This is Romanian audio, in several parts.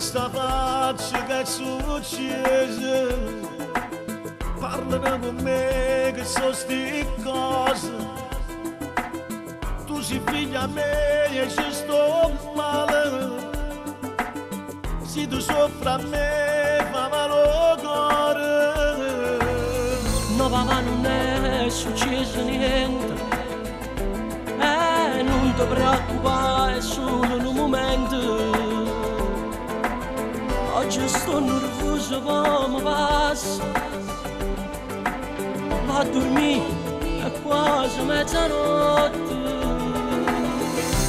sta faccia che succede, parlano con me che so sti cose. Tu sei figlia mia e ci sto male. Se tu soffri a me, fa male al cuore. No papà, non è successo niente, non ti preoccupare, è solo un momento. Oggi sto nervoso come passa, va a dormire, è quasi mezzanotte.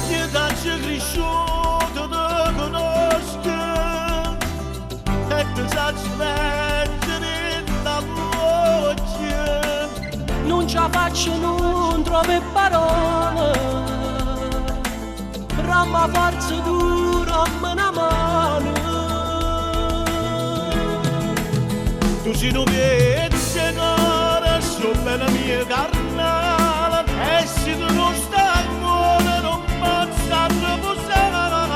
Io da ci cresciuto ti conosco e ti faccio leggere da voce. Non ce la faccio, non trovo parole, ramma forza tu, ramma una mano. Tu sei un viaggiatore, sopra la mia carnale, e se tu non stai buona non posso riposare.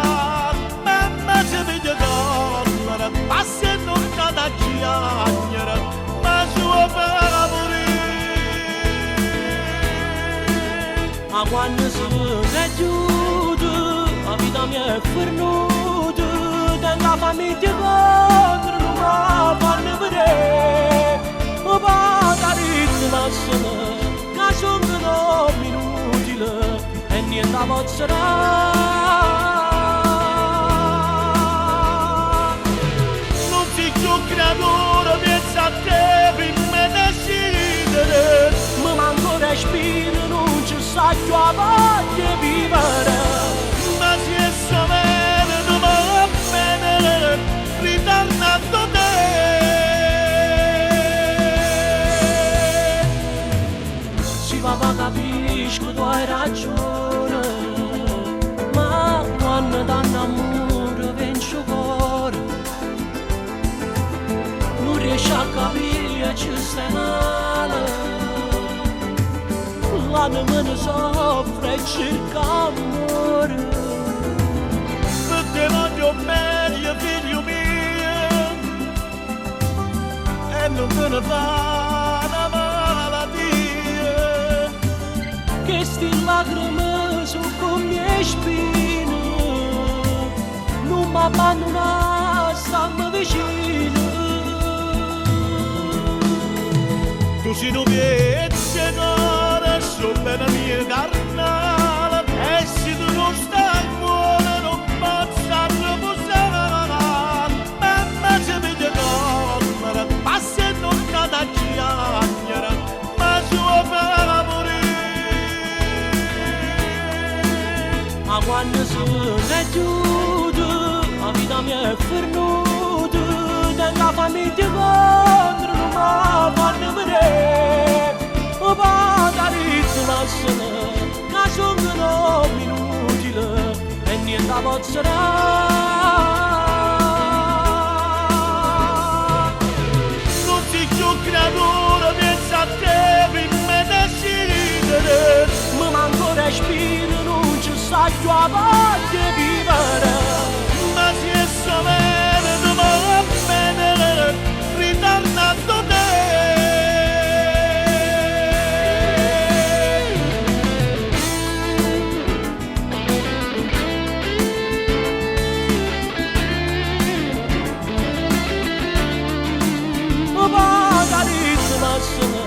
Mamma se mi correre, passa e non cade chiacchiere, ma sua per morire. Ma quando sono giuto, la vita mia è fernuta, tengo la famiglia contro, non mi fanno vedere. Ma magari ti lasciano, che sono inutile e niente potrà. Non si più creatore, pensa a te prima di decidere. Ma manco respiro, non ci sa più a voglia di vivere. Ma se è severo non va bene, ritornando te. Si papà capisco, tu hai ragione, ma quando danno amore vince il cuore. Non riesci a capire che stai male, l'anima ne soffre e cerca amore. Per te voglio bene, figlio mio, e non te ne fa una malattia. Che sti lacrime sono come spine, non mi abbandona, stammi vicino. Tu sei un viaggiatore, sopra la mia carnale, e se tu non stai buona non posso riposare. Mamma se mi correre, passa e non cade chiacchiere, ma sua per morire. Ma quando sono giuto, la vita mia è fernuta, tengo la famiglia contro, non mi fanno vedere. Ma magari ti lasciano, che sono inutile e niente potrà. Non si più creatore, pensa a te prima di decidere. Ma manco respiro, non ci sa più a voglia di vivere. Ma se è severo non va bene, ritornando te. Ma magari ti lasciano,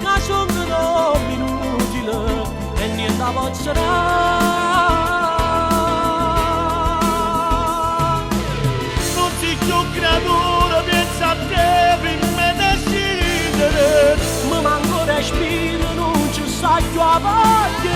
che sono inutile e niente potrà. Non si più creatore, pensa a te prima di decidere. Ma manco respiro, non ci sa più a voglia